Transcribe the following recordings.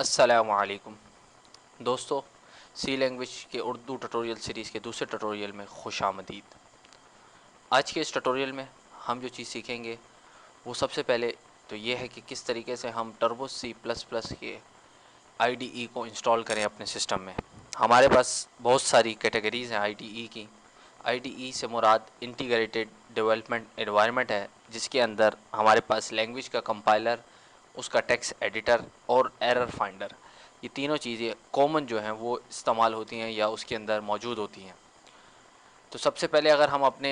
अस्सलामुअलैकुम दोस्तों, सी लैंग्वेज के उर्दू ट्यूटोरियल सीरीज़ के दूसरे ट्यूटोरियल में खुशामदीद। आज के इस ट्यूटोरियल में हम जो चीज़ सीखेंगे वो सबसे पहले तो ये है कि किस तरीके से हम टर्बो सी प्लस प्लस के आईडीई को इंस्टॉल करें अपने सिस्टम में। हमारे पास बहुत सारी कैटेगरीज़ हैं आईडीई की। आईडीई से मुराद इंटीग्रेटेड डेवलपमेंट एनवायरनमेंट है, जिसके अंदर हमारे पास लैंग्वेज का कंपाइलर, उसका टेक्स्ट एडिटर और एरर फाइंडर, ये तीनों चीज़ें कॉमन जो हैं वो इस्तेमाल होती हैं या उसके अंदर मौजूद होती हैं। तो सबसे पहले अगर हम अपने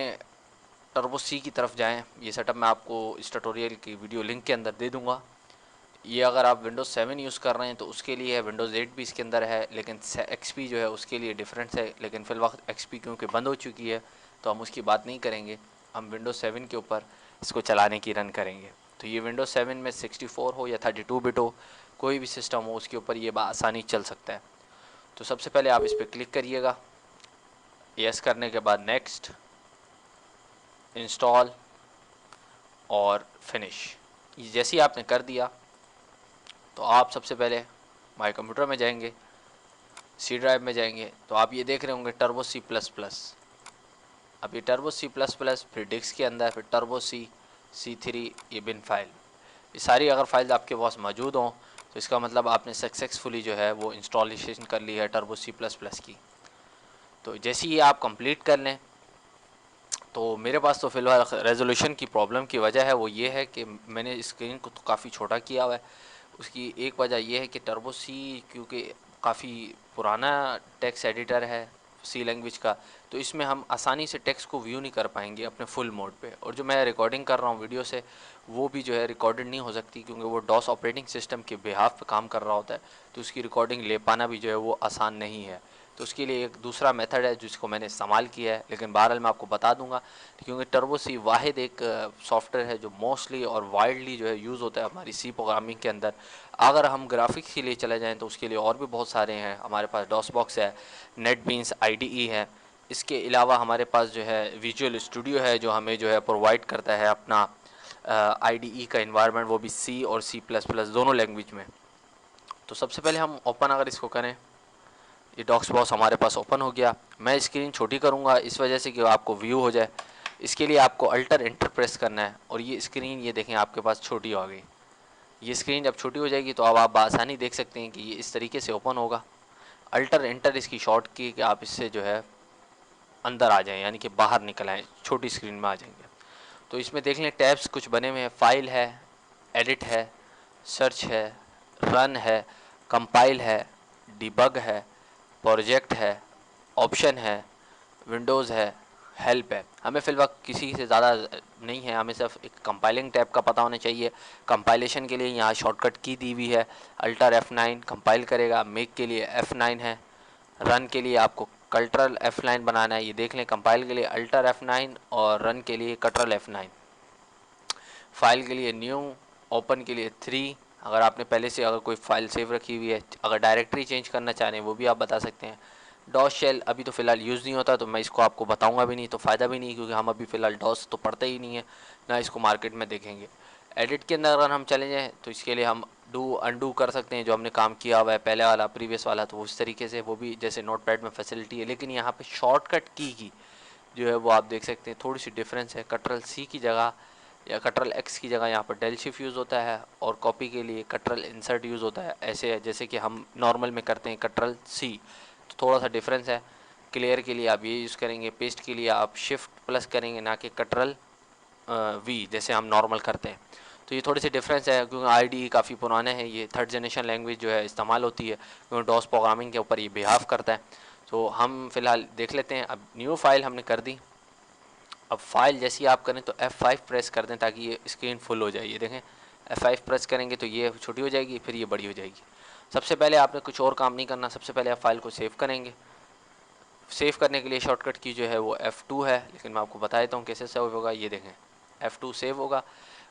टर्बो सी की तरफ जाएं, ये सेटअप मैं आपको इस ट्यूटोरियल की वीडियो लिंक के अंदर दे दूंगा। ये अगर आप विंडोज़ 7 यूज़ कर रहे हैं तो उसके लिए है, विंडोज़ 8 भी इसके अंदर है, लेकिन एक्सपी जो है उसके लिए डिफरेंस है। लेकिन फ़िल वक्त एक्सपी क्योंकि बंद हो चुकी है तो हम उसकी बात नहीं करेंगे, हम विंडोज़ 7 के ऊपर इसको चलाने की रन करेंगे। तो ये विंडोज़ 7 में 64 हो या 32 बिट हो, कोई भी सिस्टम हो उसके ऊपर ये आसानी चल सकता है। तो सबसे पहले आप इस पर क्लिक करिएगा। यस करने के बाद नेक्स्ट, इंस्टॉल और फिनिश, जैसे ही आपने कर दिया तो आप सबसे पहले माई कंप्यूटर में जाएंगे, सी ड्राइव में जाएंगे तो आप ये देख रहे होंगे टर्बो सी प्लस प्लस। अब ये टर्बो सी प्लस प्लस, फिर डिस्क के अंदर फिर टर्बो सी, C3, ये बिन फाइल, ये सारी अगर फाइल्स आपके पास मौजूद हों तो इसका मतलब आपने सक्सेसफुली जो है वो इंस्टॉलेशन कर ली है टर्बो सी प्लस प्लस की। तो जैसे ही आप कंप्लीट कर लें, तो मेरे पास तो फ़िलहाल रेजोल्यूशन की प्रॉब्लम की वजह है वो ये है कि मैंने स्क्रीन को तो काफ़ी छोटा किया हुआ है। उसकी एक वजह यह है कि टर्बो सी क्योंकि काफ़ी पुराना टेक्स्ट एडिटर है सी लैंग्वेज का, तो इसमें हम आसानी से टेक्स्ट को व्यू नहीं कर पाएंगे अपने फुल मोड पे। और जो मैं रिकॉर्डिंग कर रहा हूँ वीडियो से, वो भी जो है रिकॉर्डेड नहीं हो सकती क्योंकि वो डॉस ऑपरेटिंग सिस्टम के बिहाफ पे काम कर रहा होता है, तो उसकी रिकॉर्डिंग ले पाना भी जो है वो आसान नहीं है। तो उसके लिए एक दूसरा मेथड है जिसको मैंने इस्तेमाल किया है, लेकिन बहरहाल मैं आपको बता दूंगा क्योंकि टर्बो सी वाहिद एक सॉफ्टवेयर है जो मोस्टली और वाइडली जो है यूज़ होता है हमारी सी प्रोग्रामिंग के अंदर। अगर हम ग्राफिक्स के लिए चले जाएं तो उसके लिए और भी बहुत सारे हैं। हमारे पास डॉस बॉक्स है, नेटबीन्स आईडीई है, इसके अलावा हमारे पास जो है विजुअल स्टूडियो है जो हमें जो है प्रोवाइड करता है अपना आईडीई का इन्वायरमेंट, वो भी सी और सी प्लस प्लस दोनों लैंग्वेज में। तो सबसे पहले हम ओपन अगर इसको करें, ये डॉक्स बॉक्स हमारे पास ओपन हो गया। मैं स्क्रीन छोटी करूँगा इस वजह से कि आपको व्यू हो जाए। इसके लिए आपको अल्टर एंटर प्रेस करना है और ये स्क्रीन ये देखें आपके पास छोटी हो गई। ये स्क्रीन जब छोटी हो जाएगी तो अब आप आसानी देख सकते हैं कि ये इस तरीके से ओपन होगा। अल्टर एंटर इसकी शॉर्ट की कि आप इससे जो है अंदर आ जाएं, यानी कि बाहर निकल आएँ, छोटी स्क्रीन में आ जाएंगे। तो इसमें देख लें टैब्स कुछ बने हुए हैं, फाइल है, एडिट है, सर्च है, रन है, कंपाइल है, डिबग है, प्रोजेक्ट है, ऑप्शन है, विंडोज़ है, हेल्प है। हमें फ़िलवक्त किसी से ज़्यादा नहीं है, हमें सिर्फ एक कंपाइलिंग टैब का पता होना चाहिए। कंपाइलेशन के लिए यहाँ शॉर्टकट की दी हुई है, अल्टर F9 कंपाइल करेगा। मेक के लिए F9 है, रन के लिए आपको कंट्रोल F9 बनाना है। ये देख लें, कंपाइल के लिए अल्टर F9 और रन के लिए कंट्रोल F9। फाइल के लिए न्यू, ओपन के लिए 3। अगर आपने पहले से अगर कोई फ़ाइल सेव रखी हुई है, अगर डायरेक्टरी चेंज करना चाह रहे हैं वो भी आप बता सकते हैं। डॉस शेल अभी तो फ़िलहाल यूज़ नहीं होता तो मैं इसको आपको बताऊंगा भी नहीं, तो फ़ायदा भी नहीं क्योंकि हम अभी फ़िलहाल डॉस तो पढ़ते ही नहीं है, ना इसको मार्केट में देखेंगे। एडिट के अंदर अगर हम चले जाएँ तो इसके लिए हम डू अनडू कर सकते हैं जो हमने काम किया हुआ है पहले वाला प्रीवियस वाला, तो उस तरीके से वो भी जैसे नोटपैड में फैसिलिटी है। लेकिन यहाँ पे शॉर्टकट की जो है वो आप देख सकते हैं थोड़ी सी डिफरेंस है। कंट्रोल सी की जगह या कंट्रोल एक्स की जगह यहाँ पर डेल शिफ्ट यूज़ होता है और कॉपी के लिए कंट्रोल इंसर्ट यूज़ होता है, ऐसे है जैसे कि हम नॉर्मल में करते हैं कंट्रोल सी। तो थोड़ा सा डिफरेंस है। क्लियर के लिए आप ये यूज़ करेंगे, पेस्ट के लिए आप शिफ्ट प्लस करेंगे ना कि कंट्रोल वी जैसे हम नॉर्मल करते हैं। तो ये थोड़ी सी डिफरेंस है क्योंकि आईडी काफ़ी पुराने हैं, ये थर्ड जनरेशन लैंग्वेज जो है इस्तेमाल होती है क्योंकि डॉस प्रोग्रामिंग के ऊपर ये बिहाव करता है। तो हम फ़िलहाल देख लेते हैं। अब न्यू फाइल हमने कर दी। अब फाइल जैसी आप करें तो F5 प्रेस कर दें ताकि ये स्क्रीन फुल हो जाए। ये देखें F5 प्रेस करेंगे तो ये छोटी हो जाएगी, फिर ये बड़ी हो जाएगी। सबसे पहले आपने कुछ और काम नहीं करना, सबसे पहले आप फाइल को सेव करेंगे। सेव करने के लिए शॉर्टकट की जो है वो F2 है, लेकिन मैं आपको बता देता हूँ कैसे सेव होगा। ये देखें F2 सेव होगा।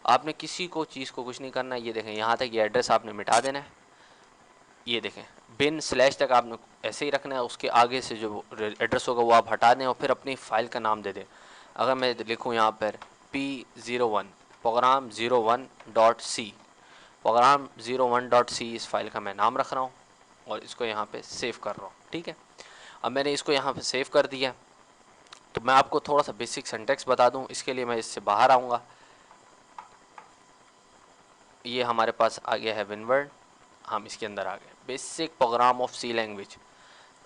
आपने किसी को चीज़ को कुछ नहीं करना है। ये देखें यहाँ तक ये एड्रेस आपने मिटा देना है। ये देखें बिन स्लैश तक आपने ऐसे ही रखना है, उसके आगे से जो एड्रेस होगा वो आप हटा दें और फिर अपनी फ़ाइल का नाम दे दें। अगर मैं लिखूँ यहाँ पर P01 programme 01.c, programme 01.c इस फाइल का मैं नाम रख रहा हूँ और इसको यहाँ पे सेव कर रहा हूँ। ठीक है, अब मैंने इसको यहाँ पे सेव कर दिया। तो मैं आपको थोड़ा सा बेसिक सिंटैक्स बता दूँ, इसके लिए मैं इससे बाहर आऊँगा। ये हमारे पास आ गया है विनवर्ड, हम इसके अंदर आ गए। Basic program of C language,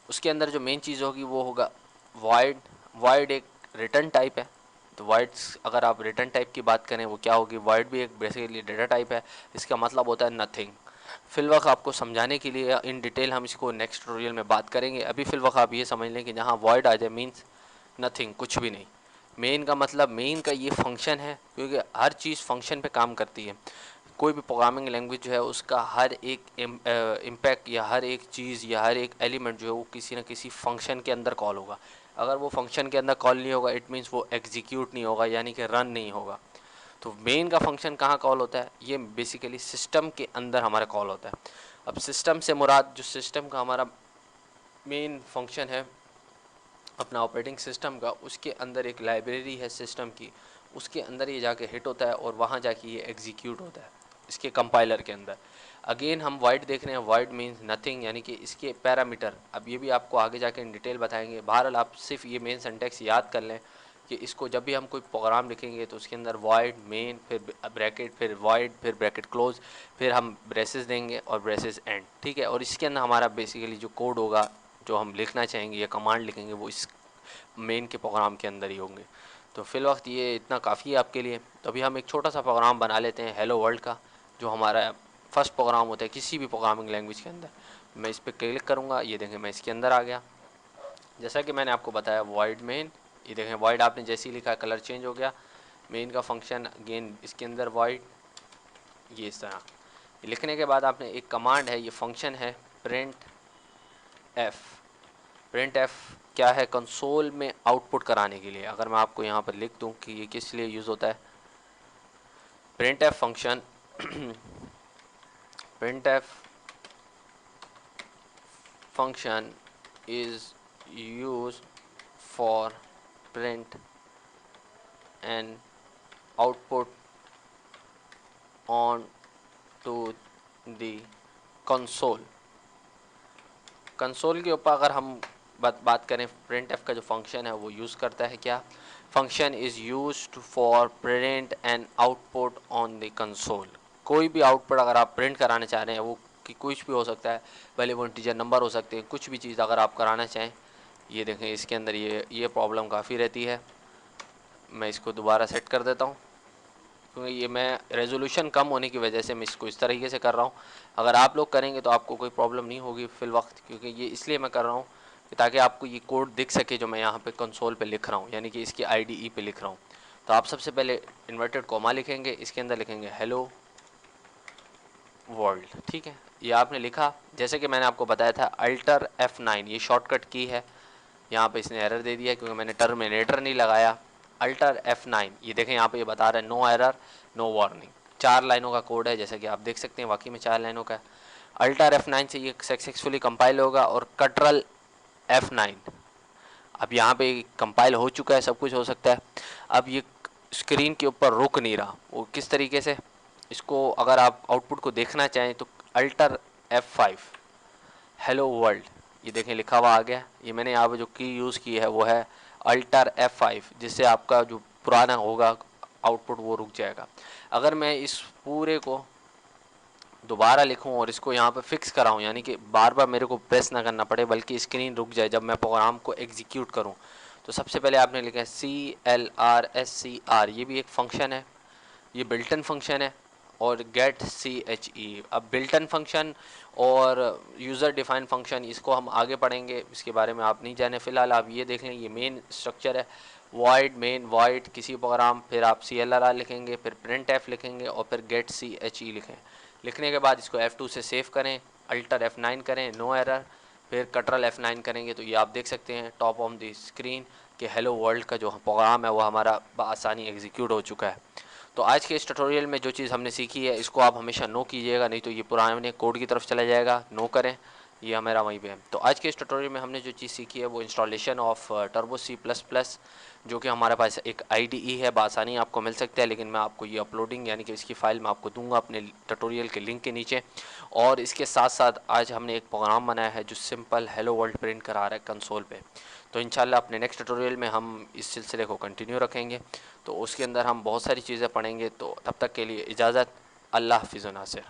उसके अंदर जो मेन चीज़ होगी वो होगा वॉइड। वॉइड एक रिटर्न टाइप है। तो वॉइड्स, अगर आप रिटर्न टाइप की बात करें वो क्या होगी, वॉइड भी एक बेसिकली डेटा टाइप है। इसका मतलब होता है नथिंग। फिलवक्त आपको समझाने के लिए इन डिटेल हम इसको नेक्स्ट ट्यूटोरियल में बात करेंगे। अभी फिलवक्त आप ये समझ लें कि जहाँ वॉइड आ जाए मीन्स नथिंग, कुछ भी नहीं। मेन का मतलब, मेन का ये फंक्शन है, क्योंकि हर चीज़ फंक्शन पे काम करती है। कोई भी प्रोग्रामिंग लैंग्वेज जो है उसका हर एक इम्पैक्ट या हर एक चीज़ या हर एक एलिमेंट जो है वो किसी न किसी फंक्शन के अंदर कॉल होगा। अगर वो फंक्शन के अंदर कॉल नहीं होगा इट मीन्स वो एग्जीक्यूट नहीं होगा, यानी कि रन नहीं होगा। तो मेन का फंक्शन कहाँ कॉल होता है, ये बेसिकली सिस्टम के अंदर हमारा कॉल होता है। अब सिस्टम से मुराद, जो सिस्टम का हमारा मेन फंक्शन है अपना ऑपरेटिंग सिस्टम का, उसके अंदर एक लाइब्रेरी है सिस्टम की, उसके अंदर ये जाके हिट होता है और वहाँ जाके ये एग्जीक्यूट होता है इसके कंपाइलर के अंदर। अगेन हम वाइड देख रहे हैं, वाइड मीन्स नथिंग, यानी कि इसके पैरामीटर, अब ये भी आपको आगे जाके इन डिटेल बताएंगे। बहरहाल आप सिर्फ ये मेन सिंटैक्स याद कर लें कि इसको जब भी हम कोई प्रोग्राम लिखेंगे तो उसके अंदर वाइड मेन, फिर ब्रैकेट, फिर वाइड, फिर ब्रैकेट क्लोज, फिर हम ब्रेसेस देंगे और ब्रेसेस एंड। ठीक है, और इसके अंदर हमारा बेसिकली जो कोड होगा, जो हम लिखना चाहेंगे या कमांड लिखेंगे, वो इस मेन के प्रोग्राम के अंदर ही होंगे। तो फिल वक्त ये इतना काफ़ी है आपके लिए। तो अभी हम एक छोटा सा प्रोग्राम बना लेते हैं हेलो वर्ल्ड का, जो हमारा फर्स्ट प्रोग्राम होता है किसी भी प्रोग्रामिंग लैंग्वेज के अंदर। मैं इस पर क्लिक करूँगा, ये देखें मैं इसके अंदर आ गया। जैसा कि मैंने आपको बताया वॉइड मेन, ये देखें वॉइड आपने जैसे ही लिखा कलर चेंज हो गया। मेन का फंक्शन अगेन इसके अंदर वॉइड, ये इस तरह लिखने के बाद आपने एक कमांड है, ये फंक्शन है प्रिंट एफ। प्रिंट एफ क्या है, कंसोल में आउटपुट कराने के लिए। अगर मैं आपको यहाँ पर लिख दूँ कि ये किस लिए यूज़ होता है, print F function print F function is use for print and output on to the console. Console के ऊपर अगर हम बात करें, प्रिंट एफ का जो फंक्शन है वो यूज़ करता है क्या, function is used for print and output on the console. कोई भी आउटपुट अगर आप प्रिंट कराना चाह रहे हैं, वो कि कुछ भी हो सकता है, भले वो इंटीजर नंबर हो सकते हैं, कुछ भी चीज़ अगर आप कराना चाहें। ये देखें इसके अंदर ये प्रॉब्लम काफ़ी रहती है। मैं इसको दोबारा सेट कर देता हूँ, क्योंकि ये मैं रेजोल्यूशन कम होने की वजह से मैं इसको इस तरीके से कर रहा हूँ। अगर आप लोग करेंगे तो आपको कोई प्रॉब्लम नहीं होगी फिल वक्त, क्योंकि ये इसलिए मैं कर रहा हूँ ताकि आपको ये कोड दिख सके जो मैं यहाँ पे कंसोल पे लिख रहा हूँ, यानी कि इसकी IDE पे लिख रहा हूँ। तो आप सबसे पहले इन्वर्टेड कॉमा लिखेंगे, इसके अंदर लिखेंगे हेलो वर्ल्ड। ठीक है, ये आपने लिखा। जैसे कि मैंने आपको बताया था अल्टर F9 ये शॉर्टकट की है। यहाँ पे इसने एरर दे दिया क्योंकि मैंने टर्मिनेटर नहीं लगाया। अल्टर F9, ये देखें यहाँ पे ये बता रहा है नो एरर नो वार्निंग। 4 लाइनों का कोड है, जैसा कि आप देख सकते हैं, वाकई में 4 लाइनों का है। अल्टर F9 से ये सक्सेसफुली कंपाइल होगा और कंट्रोल F9, अब यहाँ पे कंपाइल हो चुका है, सब कुछ हो सकता है। अब ये स्क्रीन के ऊपर रुक नहीं रहा, वो किस तरीके से, इसको अगर आप आउटपुट को देखना चाहें तो अल्टर F5 हेलो वर्ल्ड, ये देखें लिखा हुआ आ गया। ये मैंने यहाँ पे जो की यूज़ की है वो है अल्टर F5, जिससे आपका जो पुराना होगा आउटपुट वो रुक जाएगा। अगर मैं इस पूरे को दोबारा लिखूं और इसको यहाँ पे फिक्स कराऊं, यानी कि बार बार मेरे को प्रेस ना करना पड़े बल्कि स्क्रीन रुक जाए जब मैं प्रोग्राम को एग्जीक्यूट करूं, तो सबसे पहले आपने लिखा है CLRSCR, ये भी एक फंक्शन है, ये बिल्टन फंक्शन है। और गेट CHE, अब बिल्टन फंक्शन और यूज़र डिफाइन फंक्शन इसको हम आगे पढ़ेंगे, इसके बारे में आप नहीं जाने। फ़िलहाल आप ये देख लें, ये मेन स्ट्रक्चर है वॉइड मेन वॉइड किसी प्रोग्राम, फिर आप CLR लिखेंगे, फिर प्रिंट एफ लिखेंगे और फिर गेट CHE लिखें। लिखने के बाद इसको F2 से सेव करें, अल्टर F9 करें, नो एरर, फिर कंट्रोल F9 करेंगे तो ये आप देख सकते हैं टॉप ऑन द स्क्रीन कि हेलो वर्ल्ड का जो प्रोग्राम है वो हमारा बआसानी एग्जीक्यूट हो चुका है। तो आज के इस ट्यूटोरियल में जो चीज़ हमने सीखी है इसको आप हमेशा नो कीजिएगा, नहीं तो ये पुराने कोड की तरफ चला जाएगा। नो करें, ये हमारा वहीं पे है। तो आज के इस ट्यूटोरियल में हमने जो चीज़ सीखी है वो इंस्टॉलेशन ऑफ टर्बो C++, जो कि हमारे पास एक IDE है, बासानी आपको मिल सकता है, लेकिन मैं आपको ये अपलोडिंग यानी कि इसकी फ़ाइल मैं आपको दूंगा अपने ट्यूटोरियल के लिंक के नीचे। और इसके साथ साथ आज हमने एक प्रोग्राम बनाया है जो सिंपल हेलो वर्ल्ड प्रिंट करा रहा है कंसोल पे। तो इंशाल्लाह अपने नेक्स्ट ट्यूटोरियल में हम इस सिलसिले को कंटिन्यू रखेंगे, तो उसके अंदर हम बहुत सारी चीज़ें पढ़ेंगे। तो तब तक के लिए इजाज़त, अल्लाह हाफ़िज़ नासिर।